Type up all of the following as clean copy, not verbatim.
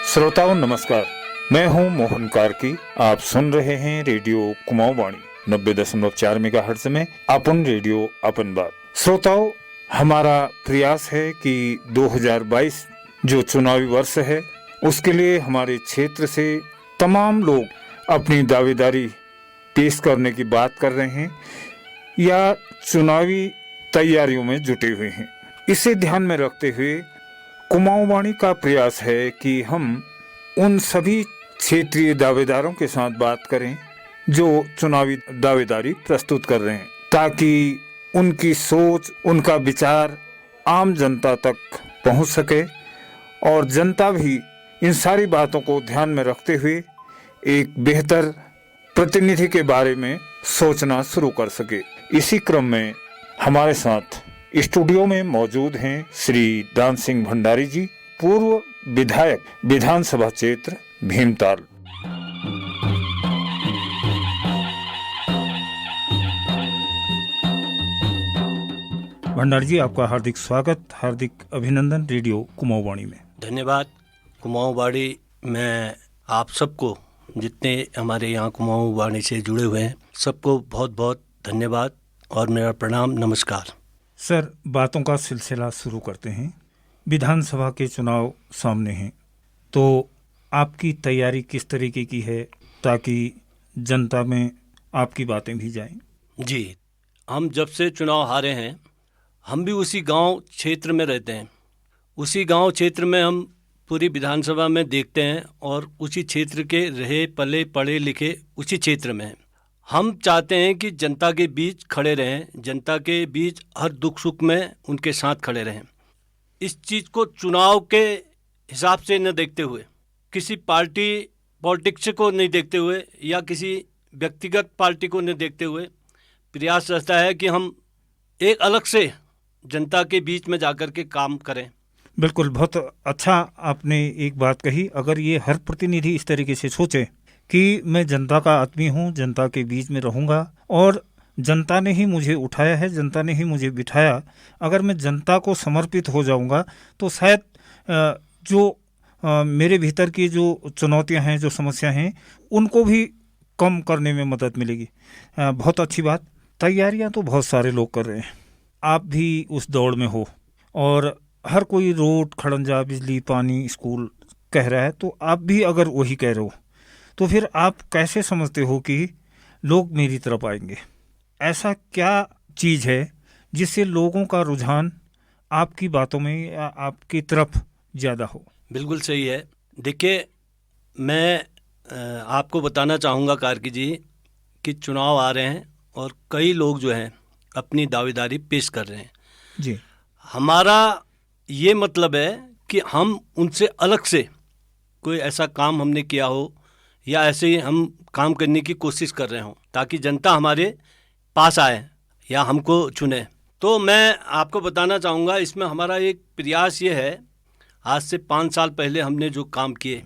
श्रोताओं नमस्कार, मैं हूं मोहन कार्की। आप सुन रहे हैं रेडियो कुमाऊं वाणी 90.4 मेगाहर्ट्ज में अपन रेडियो अपन बात। श्रोताओं, हमारा प्रयास है कि 2022 जो चुनावी वर्ष है उसके लिए हमारे क्षेत्र से तमाम लोग अपनी दावेदारी पेश करने की बात कर रहे हैं या चुनावी तैयारियों में जुटे हुए हैं। इसे ध्यान में रखते हुए कुमाऊं वाणी का प्रयास है कि हम उन सभी क्षेत्रीय दावेदारों के साथ बात करें जो चुनावी दावेदारी प्रस्तुत कर रहे हैं, ताकि उनकी सोच, उनका विचार आम जनता तक पहुंच सके और जनता भी इन सारी बातों को ध्यान में रखते हुए एक बेहतर प्रतिनिधि के बारे में सोचना शुरू कर सके। इसी क्रम में हमारे साथ स्टूडियो में मौजूद हैं श्री दान सिंह भंडारी जी, पूर्व विधायक विधानसभा क्षेत्र भीमताल। भंडारी जी, आपका हार्दिक स्वागत, हार्दिक अभिनंदन रेडियो कुमाऊं वाणी में। धन्यवाद। कुमाऊं वाणी में आप सबको, जितने हमारे यहाँ कुमाऊं वाणी से जुड़े हुए हैं, सबको बहुत बहुत धन्यवाद और मेरा प्रणाम, नमस्कार। सर, बातों का सिलसिला शुरू करते हैं। विधानसभा के चुनाव सामने हैं, तो आपकी तैयारी किस तरीके की है ताकि जनता में आपकी बातें भी जाएं? जी, हम जब से चुनाव हारे हैं, हम भी उसी गांव क्षेत्र में रहते हैं। उसी गांव क्षेत्र में हम पूरी विधानसभा में देखते हैं और उसी क्षेत्र के रहे पले पढ़े लिखे उसी क्षेत्र में हैं। हम चाहते हैं कि जनता के बीच खड़े रहें, जनता के बीच हर दुख सुख में उनके साथ खड़े रहें। इस चीज़ को चुनाव के हिसाब से न देखते हुए, किसी पार्टी पॉलिटिक्स को नहीं देखते हुए या किसी व्यक्तिगत पार्टी को नहीं देखते हुए प्रयास रहता है कि हम एक अलग से जनता के बीच में जाकर के काम करें। बिल्कुल, बहुत अच्छा आपने एक बात कही। अगर ये हर प्रतिनिधि इस तरीके से सोचे कि मैं जनता का आदमी हूँ, जनता के बीच में रहूँगा और जनता ने ही मुझे उठाया है, जनता ने ही मुझे बिठाया, अगर मैं जनता को समर्पित हो जाऊँगा तो शायद मेरे भीतर की जो चुनौतियाँ हैं, जो समस्या हैं, उनको भी कम करने में मदद मिलेगी। बहुत अच्छी बात। तैयारियाँ तो बहुत सारे लोग कर रहे हैं, आप भी उस दौड़ में हो और हर कोई रोड, खड़ंजा, बिजली, पानी, स्कूल कह रहा है, तो आप भी अगर वही कह रहे हो तो फिर आप कैसे समझते हो कि लोग मेरी तरफ आएंगे? ऐसा क्या चीज़ है जिससे लोगों का रुझान आपकी बातों में या आपकी तरफ ज़्यादा हो? बिल्कुल सही है। देखिए, मैं आपको बताना चाहूँगा कार्की जी कि चुनाव आ रहे हैं और कई लोग जो हैं अपनी दावेदारी पेश कर रहे हैं जी। हमारा ये मतलब है कि हम उनसे अलग से कोई ऐसा काम हमने किया हो या ऐसे ही हम काम करने की कोशिश कर रहे हों ताकि जनता हमारे पास आए या हमको चुने। तो मैं आपको बताना चाहूँगा, इसमें हमारा एक प्रयास ये है, आज से 5 साल पहले हमने जो काम किए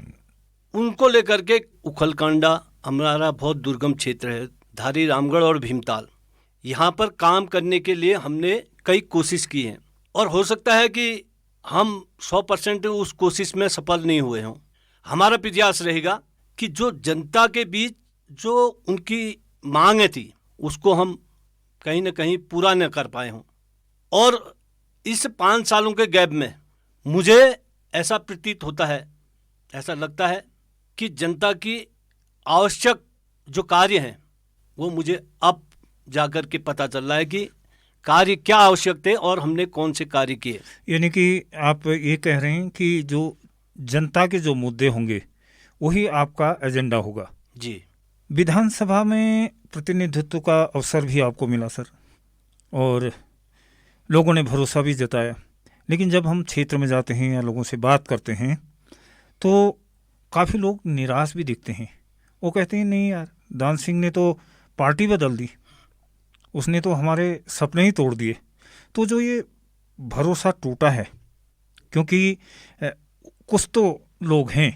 उनको लेकर के उखलकांडा हमारा बहुत दुर्गम क्षेत्र है, धारी, रामगढ़ और भीमताल, यहाँ पर काम करने के लिए हमने कई कोशिश की हैं और हो सकता है कि हम 100% उस कोशिश में सफल नहीं हुए हों। हमारा प्रयास रहेगा कि जो जनता के बीच जो उनकी मांगें थी उसको हम कहीं ना कहीं पूरा न कर पाए हों। और इस 5 सालों के गैप में मुझे ऐसा प्रतीत होता है, ऐसा लगता है कि जनता की आवश्यक जो कार्य हैं वो मुझे अब जाकर के पता चल रहा है कि कार्य क्या आवश्यक थे और हमने कौन से कार्य किए। यानी कि आप ये कह रहे हैं कि जो जनता के जो मुद्दे होंगे वही आपका एजेंडा होगा। जी। विधानसभा में प्रतिनिधित्व का अवसर भी आपको मिला सर, और लोगों ने भरोसा भी जताया, लेकिन जब हम क्षेत्र में जाते हैं या लोगों से बात करते हैं तो काफ़ी लोग निराश भी दिखते हैं। वो कहते हैं नहीं यार, दान सिंह ने तो पार्टी बदल दी, उसने तो हमारे सपने ही तोड़ दिए। तो जो ये भरोसा टूटा है, क्योंकि कुछ तो लोग हैं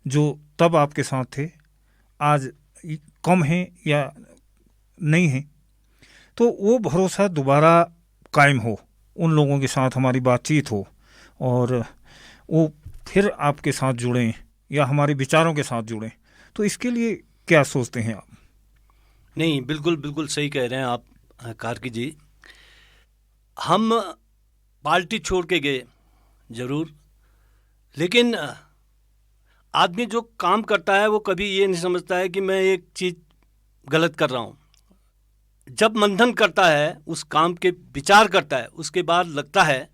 जो तब आपके साथ थे, आज कम हैं या नहीं हैं, तो वो भरोसा दोबारा कायम हो, उन लोगों के साथ हमारी बातचीत हो और वो फिर आपके साथ जुड़ें या हमारे विचारों के साथ जुड़ें, तो इसके लिए क्या सोचते हैं आप? नहीं, बिल्कुल बिल्कुल सही कह रहे हैं आप कार्की जी। हम पार्टी छोड़ के गए ज़रूर, लेकिन आदमी जो काम करता है वो कभी ये नहीं समझता है कि मैं एक चीज़ गलत कर रहा हूँ। जब मंथन करता है, उस काम के विचार करता है, उसके बाद लगता है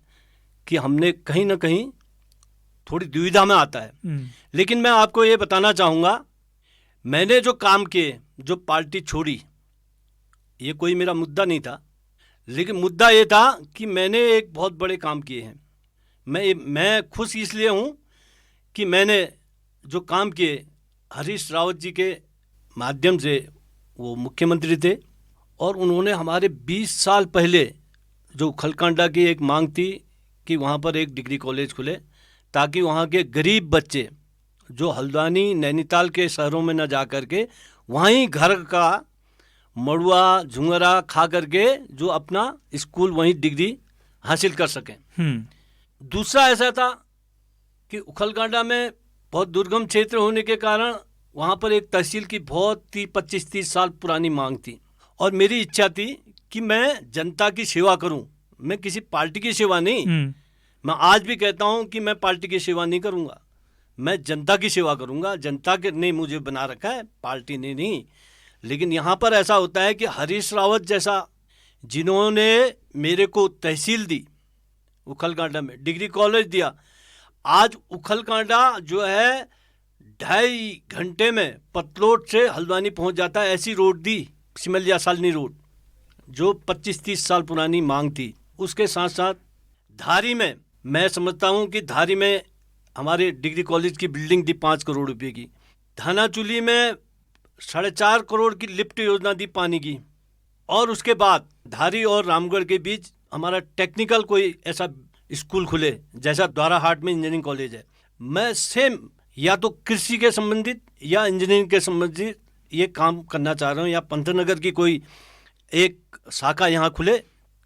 कि हमने कहीं ना कहीं थोड़ी दुविधा में आता है। लेकिन मैं आपको ये बताना चाहूँगा, मैंने जो काम किए, जो पार्टी छोड़ी, ये कोई मेरा मुद्दा नहीं था, लेकिन मुद्दा ये था कि मैंने एक बहुत बड़े काम किए हैं। मैं खुश इसलिए हूँ कि मैंने जो काम किए, हरीश रावत जी के माध्यम से, वो मुख्यमंत्री थे और उन्होंने हमारे 20 साल पहले जो खलकांडा की एक मांग थी कि वहाँ पर एक डिग्री कॉलेज खुले, ताकि वहाँ के गरीब बच्चे जो हल्द्वानी नैनीताल के शहरों में न जा कर के वहीं घर का मड़ुआ झुंगरा खा करके जो अपना स्कूल वहीं डिग्री हासिल कर सकें। दूसरा ऐसा था कि उखलकांडा में बहुत दुर्गम क्षेत्र होने के कारण वहाँ पर एक तहसील की बहुत ही 25-30 साल पुरानी मांग थी और मेरी इच्छा थी कि मैं जनता की सेवा करूं, मैं किसी पार्टी की सेवा नहीं। मैं आज भी कहता हूं कि मैं पार्टी की सेवा नहीं करूंगा, मैं जनता की सेवा करूंगा। जनता के ने मुझे बना रखा है, पार्टी ने नहीं। लेकिन यहाँ पर ऐसा होता है कि हरीश रावत जैसा, जिन्होंने मेरे को तहसील दी, उखलकांडा में डिग्री कॉलेज दिया, आज उखलकांडा जो है 2.5 घंटे में पतलोट से हल्द्वानी पहुंच जाता है, ऐसी रोड दी, सिमलिया सालनी रोड, जो 25-30 साल पुरानी मांग थी। उसके साथ साथ धारी में, मैं समझता हूं कि धारी में हमारे डिग्री कॉलेज की बिल्डिंग थी 5 करोड़ रुपए की। धानाचूली में 4.5 करोड़ की लिफ्ट योजना दी पानी की। और उसके बाद धारी और रामगढ़ के बीच हमारा टेक्निकल कोई ऐसा स्कूल खुले जैसा द्वाराहाट में इंजीनियरिंग कॉलेज है। मैं सेम या तो कृषि के संबंधित या इंजीनियरिंग के संबंधित ये काम करना चाह रहा हूँ, या पंतनगर की कोई एक शाखा यहाँ खुले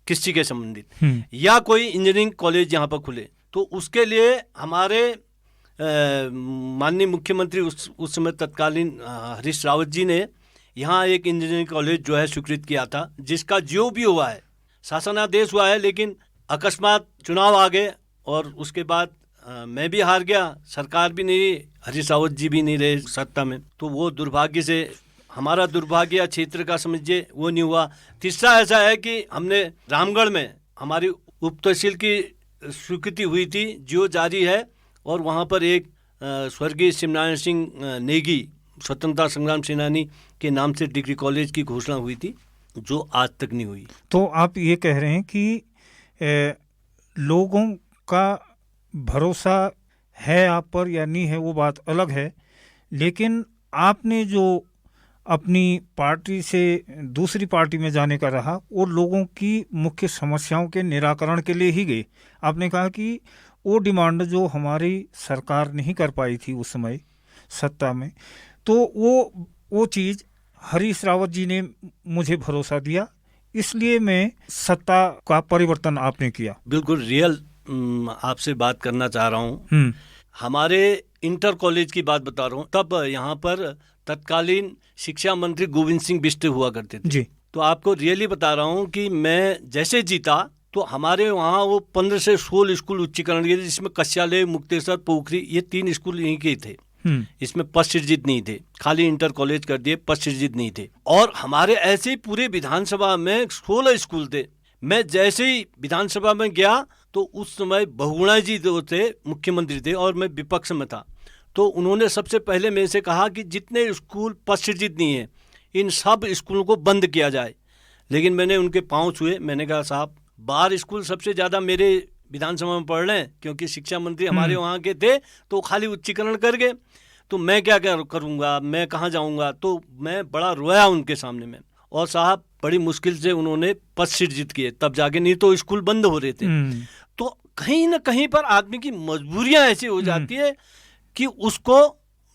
कृषि के संबंधित, या कोई इंजीनियरिंग कॉलेज यहाँ पर खुले। तो उसके लिए हमारे माननीय मुख्यमंत्री उस समय तत्कालीन हरीश रावत जी ने यहाँ एक इंजीनियरिंग कॉलेज जो है स्वीकृत किया था, जिसका जो भी हुआ है, शासनादेश हुआ है, लेकिन अकस्मात चुनाव आ गए और उसके बाद मैं भी हार गया, सरकार भी नहीं, हरीश रावत जी भी नहीं रहे सत्ता में। तो वो दुर्भाग्य से, हमारा दुर्भाग्य या क्षेत्र का समझिए, वो नहीं हुआ। तीसरा ऐसा है कि हमने रामगढ़ में हमारी उप तहसील की स्वीकृति हुई थी, जो जारी है, और वहाँ पर एक स्वर्गीय शिवनारायण सिंह नेगी, स्वतंत्रता संग्राम सेनानी के नाम से डिग्री कॉलेज की घोषणा हुई थी, जो आज तक नहीं हुई। तो आप ये कह रहे हैं कि लोगों का भरोसा है आप पर या नहीं है, वो बात अलग है, लेकिन आपने जो अपनी पार्टी से दूसरी पार्टी में जाने का रहा, वो लोगों की मुख्य समस्याओं के निराकरण के लिए ही गए। आपने कहा कि वो डिमांड जो हमारी सरकार नहीं कर पाई थी उस समय सत्ता में, तो वो चीज़ हरीश रावत जी ने मुझे भरोसा दिया, इसलिए मैं सत्ता का परिवर्तन आपने किया। बिल्कुल रियल आपसे बात करना चाह रहा हूँ। हमारे इंटर कॉलेज की बात बता रहा हूँ। तब यहाँ पर तत्कालीन शिक्षा मंत्री गोविंद सिंह बिष्ट हुआ करते थे जी। तो आपको रियली बता रहा हूँ कि मैं जैसे जीता तो हमारे वहाँ वो 15 से 16 स्कूल उच्चीकरण के थे, जिसमें कश्यालय, मुक्तेश्वर, पोखरी, ये 3 स्कूल यहीं के थे। इसमें पद सृजित नहीं थे, खाली इंटर कॉलेज कर दिए, पद सृजित नहीं थे। और हमारे ऐसे ही पूरे विधानसभा में 16 स्कूल थे। मैं जैसे ही विधानसभा में गया तो उस समय बहुगुणा जी जो थे मुख्यमंत्री थे और मैं विपक्ष में था, तो उन्होंने सबसे पहले मेरे से कहा कि जितने स्कूल पद सृजित नहीं है, इन सब स्कूलों को बंद किया जाए। लेकिन मैंने उनके पाँव छुए, मैंने कहा साहब, 12 स्कूल सबसे ज़्यादा मेरे विधानसभा में पढ़ रहे हैं, क्योंकि शिक्षा मंत्री हमारे वहाँ के थे, तो खाली उच्चीकरण कर गए, तो मैं क्या करूँगा, मैं कहाँ जाऊँगा। तो मैं बड़ा रोया उनके सामने में, और साहब बड़ी मुश्किल से उन्होंने पद सृजित किए, तब जाके, नहीं तो स्कूल बंद हो रहे थे। तो कहीं ना कहीं पर आदमी की मजबूरियां ऐसी हो जाती है कि उसको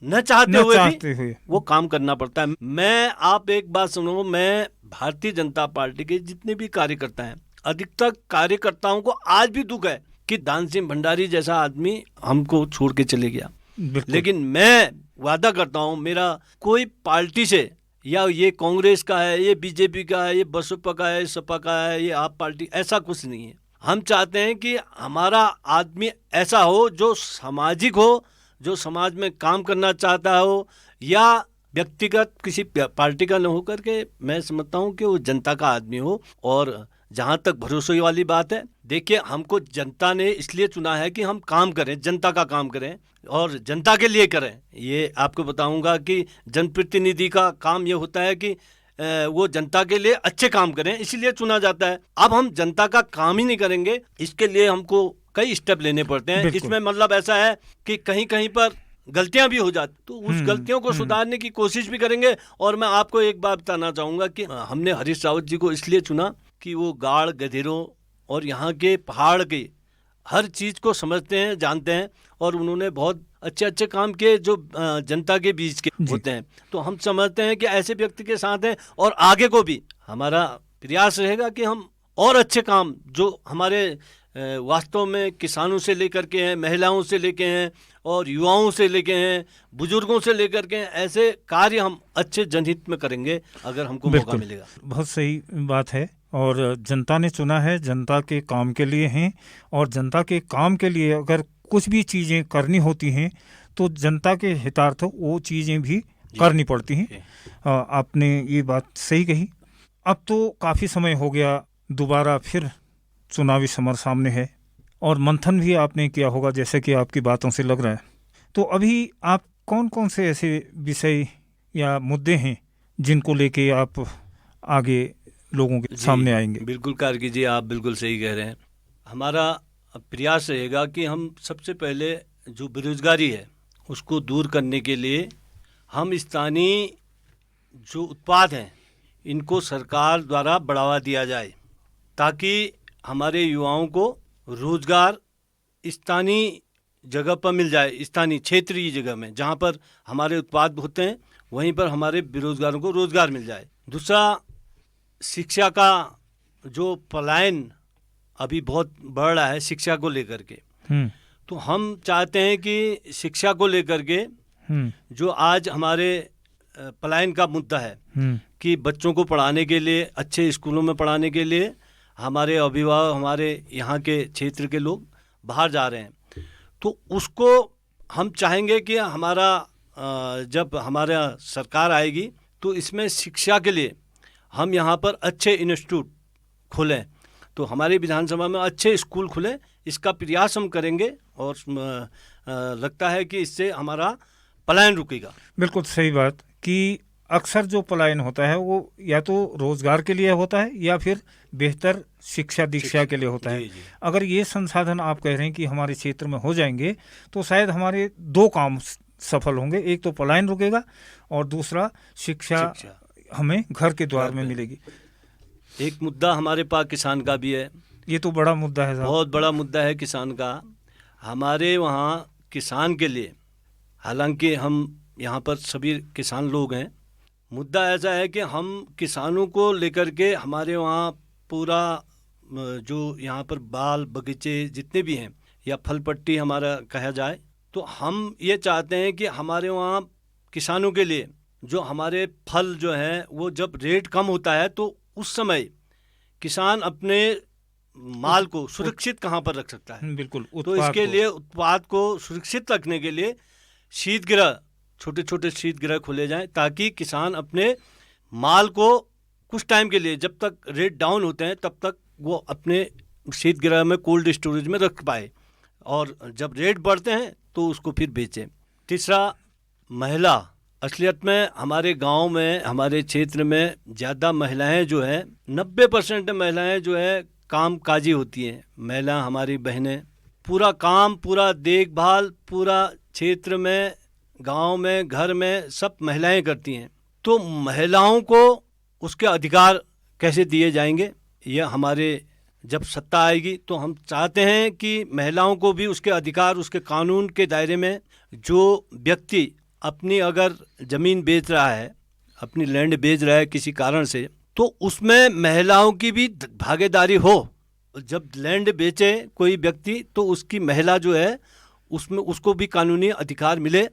न चाहते हुए भी वो काम करना पड़ता है। मैं आप एक बात सुनो, मैं भारतीय जनता पार्टी के जितने भी कार्यकर्ता हैं, अधिकतर कार्यकर्ताओं को आज भी दुख है कि दान सिंह भंडारी जैसा आदमी हमको छोड़ के चले गया। बिल्कुल। लेकिन मैं वादा करता हूँ, मेरा कोई पार्टी से, या ये कांग्रेस का है, ये बीजेपी का है, ये बसपा का है, सपा का है, ये आप पार्टी, ऐसा कुछ नहीं है। हम चाहते हैं कि हमारा आदमी ऐसा हो जो सामाजिक हो, जो समाज में काम करना चाहता हो, या व्यक्तिगत किसी पार्टी का न हो करके, मैं समझता हूँ कि वो जनता का आदमी हो। और जहाँ तक भरोसे वाली बात है, देखिए हमको जनता ने इसलिए चुना है कि हम काम करें, जनता का काम करें और जनता के लिए करें। ये आपको बताऊंगा कि जनप्रतिनिधि का काम ये होता है कि वो जनता के लिए अच्छे काम करें, इसीलिए चुना जाता है। अब हम जनता का काम ही नहीं करेंगे, इसके लिए हमको कई स्टेप लेने पड़ते हैं। इसमें मतलब ऐसा है कि कहीं कहीं पर गलतियां भी हो जाती, तो उस गलतियों को सुधारने की कोशिश भी करेंगे। और मैं आपको एक बात बताना चाहूंगा कि हमने हरीश रावत जी को इसलिए चुना कि वो गाड़ गधेरों और यहाँ के पहाड़ के हर चीज़ को समझते हैं, जानते हैं, और उन्होंने बहुत अच्छे अच्छे काम किए जो जनता के बीच के होते हैं। तो हम समझते हैं कि ऐसे व्यक्ति के साथ हैं, और आगे को भी हमारा प्रयास रहेगा कि हम और अच्छे काम जो हमारे वास्तव में किसानों से लेकर के हैं, महिलाओं से लेके हैं, और युवाओं से लेके हैं, बुजुर्गों से लेकर के हैं, ऐसे कार्य हम अच्छे जनहित में करेंगे अगर हमको मौका मिलेगा। बहुत सही बात है। और जनता ने चुना है, जनता के काम के लिए हैं, और जनता के काम के लिए अगर कुछ भी चीज़ें करनी होती हैं तो जनता के हितार्थ वो चीज़ें भी करनी पड़ती हैं। आपने ये बात सही कही। अब तो काफ़ी समय हो गया, दोबारा फिर चुनावी समर सामने है, और मंथन भी आपने किया होगा जैसे कि आपकी बातों से लग रहा है। तो अभी आप कौन कौन से ऐसे विषय या मुद्दे हैं जिनको लेके आप आगे लोगों के सामने आएंगे? बिल्कुल कार्की जी, आप बिल्कुल सही कह रहे हैं। हमारा प्रयास रहेगा कि हम सबसे पहले जो बेरोजगारी है उसको दूर करने के लिए हम स्थानीय जो उत्पाद हैं इनको सरकार द्वारा बढ़ावा दिया जाए, ताकि हमारे युवाओं को रोजगार स्थानीय जगह पर मिल जाए, स्थानीय क्षेत्रीय जगह में जहाँ पर हमारे उत्पाद होते हैं वहीं पर हमारे बेरोजगारों को रोजगार मिल जाए। दूसरा, शिक्षा का जो पलायन अभी बहुत बढ़ रहा है शिक्षा को लेकर के, तो हम चाहते हैं कि शिक्षा को लेकर के जो आज हमारे पलायन का मुद्दा है कि बच्चों को पढ़ाने के लिए, अच्छे स्कूलों में पढ़ाने के लिए हमारे अभिभावक, हमारे यहाँ के क्षेत्र के लोग बाहर जा रहे हैं, तो उसको हम चाहेंगे कि हमारा जब हमारा सरकार आएगी तो इसमें शिक्षा के लिए हम यहाँ पर अच्छे इंस्टीट्यूट खोलें, तो हमारी विधानसभा में अच्छे स्कूल खुले, इसका प्रयास हम करेंगे। और लगता है कि इससे हमारा पलायन रुकेगा। बिल्कुल सही बात कि अक्सर जो पलायन होता है वो या तो रोजगार के लिए होता है या फिर बेहतर शिक्षा दीक्षा के लिए होता है। अगर ये संसाधन आप कह रहे हैं कि हमारे क्षेत्र में हो जाएंगे तो शायद हमारे दो काम सफल होंगे, एक तो पलायन रुकेगा और दूसरा शिक्षा हमें घर के द्वार में मिलेगी। एक मुद्दा हमारे पास किसान का भी है। ये तो बड़ा मुद्दा है, बहुत बड़ा मुद्दा है किसान का। हमारे वहाँ किसान के लिए, हालांकि हम यहाँ पर सभी किसान लोग हैं, मुद्दा ऐसा है कि हम किसानों को लेकर के हमारे वहाँ पूरा जो यहाँ पर बाल बगीचे जितने भी हैं या फल पट्टी हमारा कहा जाए, तो हम ये चाहते हैं कि हमारे वहाँ किसानों के लिए जो हमारे फल जो हैं वो जब रेट कम होता है तो उस समय किसान अपने माल को सुरक्षित कहाँ पर रख सकता है। बिल्कुल। तो इसके लिए उत्पाद को सुरक्षित रखने के लिए शीतगृह, छोटे छोटे शीतगृह खोले जाएं, ताकि किसान अपने माल को कुछ टाइम के लिए, जब तक रेट डाउन होते हैं तब तक वो अपने शीतगृह में कोल्ड स्टोरेज में रख पाए, और जब रेट बढ़ते हैं तो उसको फिर बेचें। तीसरा, महिला, असलियत में हमारे गांव में, हमारे क्षेत्र में ज़्यादा महिलाएं जो हैं, 90% महिलाएं जो है काम काजी होती हैं। महिला हमारी बहनें पूरा काम, पूरा देखभाल, पूरा क्षेत्र में, गांव में, घर में सब महिलाएं करती हैं। तो महिलाओं को उसके अधिकार कैसे दिए जाएंगे, यह हमारे जब सत्ता आएगी तो हम चाहते हैं कि महिलाओं को भी उसके अधिकार, उसके कानून के दायरे में, जो व्यक्ति अपनी अगर ज़मीन बेच रहा है, अपनी लैंड बेच रहा है किसी कारण से, तो उसमें महिलाओं की भी भागीदारी हो, जब लैंड बेचे कोई व्यक्ति तो उसकी महिला जो है उसमें उसको भी कानूनी अधिकार मिले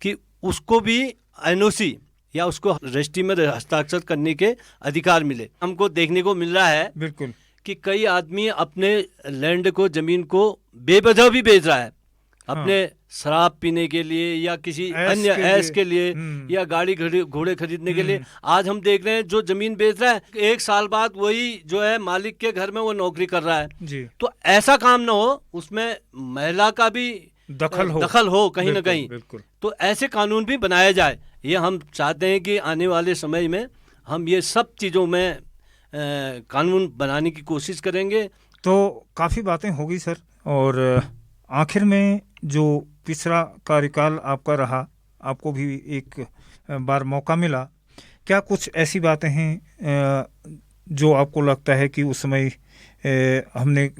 कि उसको भी एनओसी या उसको रजिस्ट्री में हस्ताक्षर करने के अधिकार मिले। हमको देखने को मिल रहा है बिल्कुल कि कई आदमी अपने लैंड को, जमीन को बेवजह भी बेच रहा है अपने शराब पीने के लिए या किसी अन्य ऐश के लिए या गाड़ी घोड़े खरीदने के लिए। आज हम देख रहे हैं जो जमीन बेच रहा है 1 साल बाद वही जो है मालिक के घर में वो नौकरी कर रहा है जी। तो ऐसा काम ना हो, उसमें महिला का भी दखल हो कहीं ना कहीं। बिल्कुल। तो ऐसे कानून भी बनाया जाए, ये हम चाहते हैं कि आने वाले समय में हम ये सब चीज़ों में कानून बनाने की कोशिश करेंगे। तो काफ़ी बातें होगी सर, और आखिर में जो पिछला कार्यकाल आपका रहा, आपको भी एक बार मौका मिला, क्या कुछ ऐसी बातें हैं जो आपको लगता है कि उस समय हमने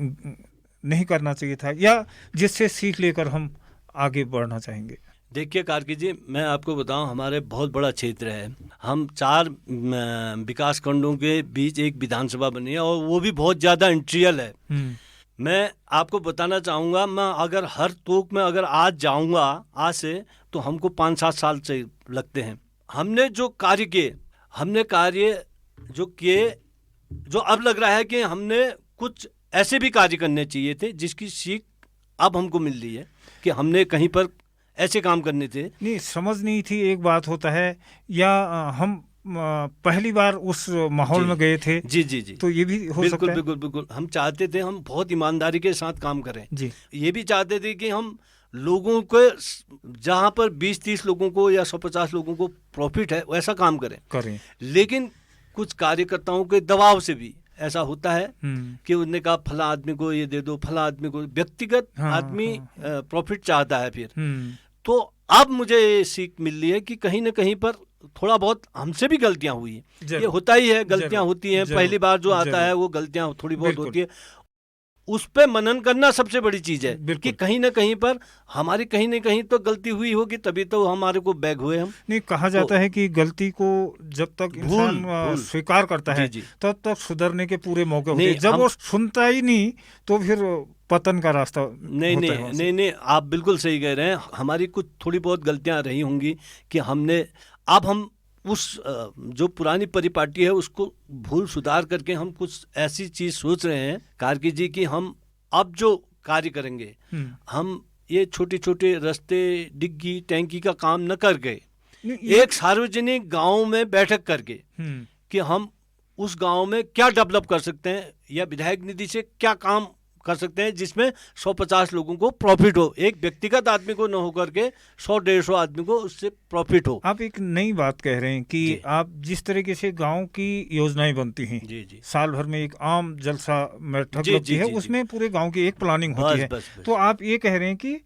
नहीं करना चाहिए था, या जिससे सीख लेकर हम आगे बढ़ना चाहेंगे? देखिए कार्की जी, मैं आपको बताऊं, हमारे बहुत बड़ा क्षेत्र है, हम 4 विकास खंडों के बीच एक विधानसभा बनी है और वो भी बहुत ज़्यादा इंटीरियल है। मैं आपको बताना चाहूँगा, मैं अगर हर तोक में अगर आज जाऊँगा आज से तो हमको 5-7 साल से लगते हैं। हमने जो कार्य किए, हमने कार्य जो किए, जो अब लग रहा है कि हमने कुछ ऐसे भी कार्य करने चाहिए थे जिसकी सीख अब हमको मिल रही है कि हमने कहीं पर ऐसे काम करने थे। नहीं, समझ नहीं थी एक बात होता है, या हम पहली बार उस माहौल में गए थे। जी जी जी, तो ये भी हो सकता है। बिल्कुल बिल्कुल। हम चाहते थे हम बहुत ईमानदारी के साथ काम करें जी। ये भी चाहते थे कि हम लोगों को, जहाँ पर 20-30 लोगों को या 150 लोगों को प्रॉफिट है वैसा काम करें। लेकिन कुछ कार्यकर्ताओं के दबाव से भी ऐसा होता है कि उन्होंने कहा फला आदमी को ये दे दो, फला आदमी को, व्यक्तिगत आदमी प्रॉफिट चाहता है फिर। तो अब मुझे ये सीख मिल रही है कि कहीं ना कहीं पर थोड़ा बहुत हमसे भी गलतियां हुई है, ये होता ही है, गलतियां होती हैं, पहली बार जो आता है वो गलतियां थोड़ी बहुत होती है, उस पे मनन करना सबसे बड़ी चीज है कि कहीं ना कहीं पर हमारी कहीं ना कहीं तो गलती हुई होगी, तभी तो हमारे को बैग हुए हम। नहीं, कहा जाता है कि गलती को जब तक इंसान स्वीकार करता है तब तक सुधरने के पूरे मौके होते हैं। जब वो सुनता ही नहीं तो फिर पतन का रास्ता नहीं, आप बिल्कुल सही कह रहे हैं। हमारी कुछ थोड़ी बहुत गलतियां रही होंगी कि हमने, अब हम उस जो पुरानी परिपाटी है उसको भूल सुधार करके हम कुछ ऐसी चीज सोच रहे हैं कार्की जी कि हम अब जो कार्य करेंगे, हम ये छोटे छोटे रास्ते, डिग्गी, टैंकी का काम न करके एक सार्वजनिक गांव में बैठक करके कि हम उस गांव में क्या डेवलप कर सकते हैं या विधायक निधि से क्या काम कर सकते हैं जिसमें 150 लोगों को प्रॉफिट हो, एक व्यक्तिगत आदमी को न होकर के 100-150 आदमी को उससे प्रॉफिट हो। आप एक नई बात कह रहे हैं कि आप जिस तरीके से गांव की योजनाएं बनती हैं, जी। साल भर में एक आम जलसा बैठक लगती है, उसमें पूरे गांव की एक प्लानिंग होती है। तो आप ये कह रहे हैं कि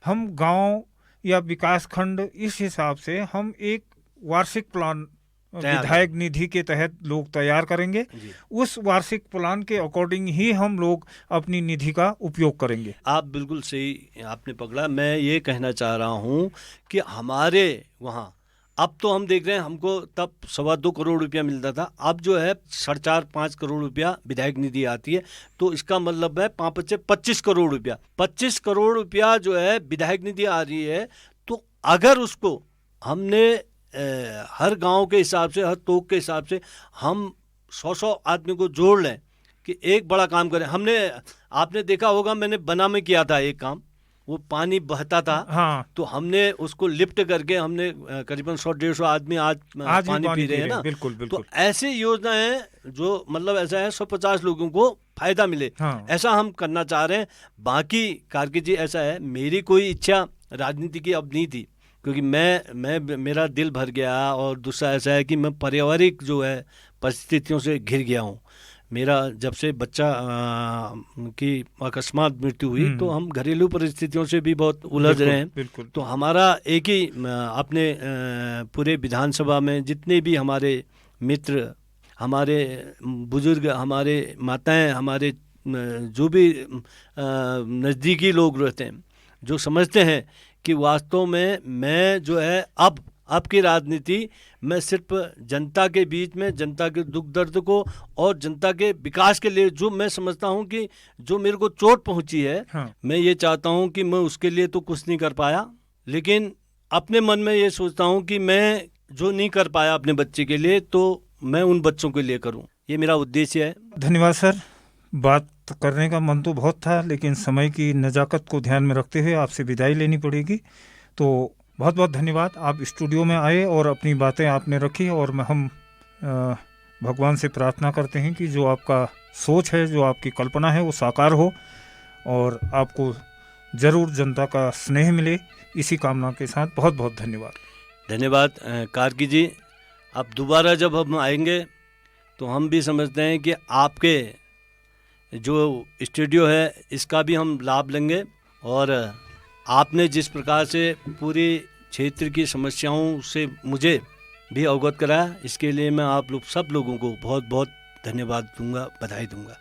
हम गांव या विकास खंड इस हिसाब से हम एक वार्षिक प्लान विधायक निधि के तहत लोग तैयार करेंगे, उस वार्षिक प्लान के अकॉर्डिंग ही हम लोग अपनी निधि का उपयोग करेंगे। आप बिल्कुल सही आपने पकड़ा। मैं ये कहना चाह रहा हूँ कि हमारे वहाँ अब तो हम देख रहे हैं, हमको तब 2.25 करोड़ रुपया मिलता था, अब जो है 4.5-5 करोड़ रुपया विधायक निधि आती है। तो इसका मतलब है 25 करोड़ रुपया, 25 करोड़ रुपया जो है विधायक निधि आ रही है। तो अगर उसको हमने हर गांव के हिसाब से, हर तोक के हिसाब से हम 100 आदमी को जोड़ लें कि एक बड़ा काम करें। हमने, आपने देखा होगा, मैंने बना में किया था एक काम, वो पानी बहता था, तो हमने उसको लिफ्ट करके हमने करीबन 100-150 आदमी आज पानी पी रहे हैं ना। बिल्कुल। तो ऐसी योजना है जो मतलब ऐसा है 150 लोगों को फायदा मिले, ऐसा हम करना चाह रहे हैं। बाकी कार्की जी ऐसा है, मेरी कोई इच्छा राजनीति की अब नहीं थी, क्योंकि मैं मेरा दिल भर गया, और दूसरा ऐसा है कि मैं पारिवारिक जो है परिस्थितियों से घिर गया हूँ। मेरा जब से बच्चा की अकस्मात मृत्यु हुई तो हम घरेलू परिस्थितियों से भी बहुत उलझ रहे हैं। तो हमारा एक ही अपने पूरे विधानसभा में जितने भी हमारे मित्र, हमारे बुजुर्ग, हमारे माताएं, हमारे जो भी नज़दीकी लोग रहते हैं, जो समझते हैं कि वास्तव में मैं जो है अब अब की राजनीति मैं सिर्फ जनता के बीच में जनता के दुख दर्द को और जनता के विकास के लिए जो मैं समझता हूं कि जो मेरे को चोट पहुंची है, हाँ। मैं ये चाहता हूं कि मैं उसके लिए तो कुछ नहीं कर पाया, लेकिन अपने मन में ये सोचता हूं कि मैं जो नहीं कर पाया अपने बच्चे के लिए तो मैं उन बच्चों के लिए करूं। ये मेरा उद्देश्य है। धन्यवाद सर। बात करने का मन तो बहुत था, लेकिन समय की नज़ाकत को ध्यान में रखते हुए आपसे विदाई लेनी पड़ेगी। तो बहुत बहुत धन्यवाद, आप स्टूडियो में आए और अपनी बातें आपने रखी। और हम भगवान से प्रार्थना करते हैं कि जो आपका सोच है, जो आपकी कल्पना है, वो साकार हो और आपको ज़रूर जनता का स्नेह मिले। इसी कामना के साथ बहुत बहुत धन्यवाद। धन्यवाद कार्की जी। अब दोबारा जब हम आएंगे तो हम भी समझते हैं कि आपके जो स्टूडियो है इसका भी हम लाभ लेंगे, और आपने जिस प्रकार से पूरी क्षेत्र की समस्याओं से मुझे भी अवगत कराया, इसके लिए मैं आप लोग सब लोगों को बहुत बहुत धन्यवाद दूंगा, बधाई दूंगा।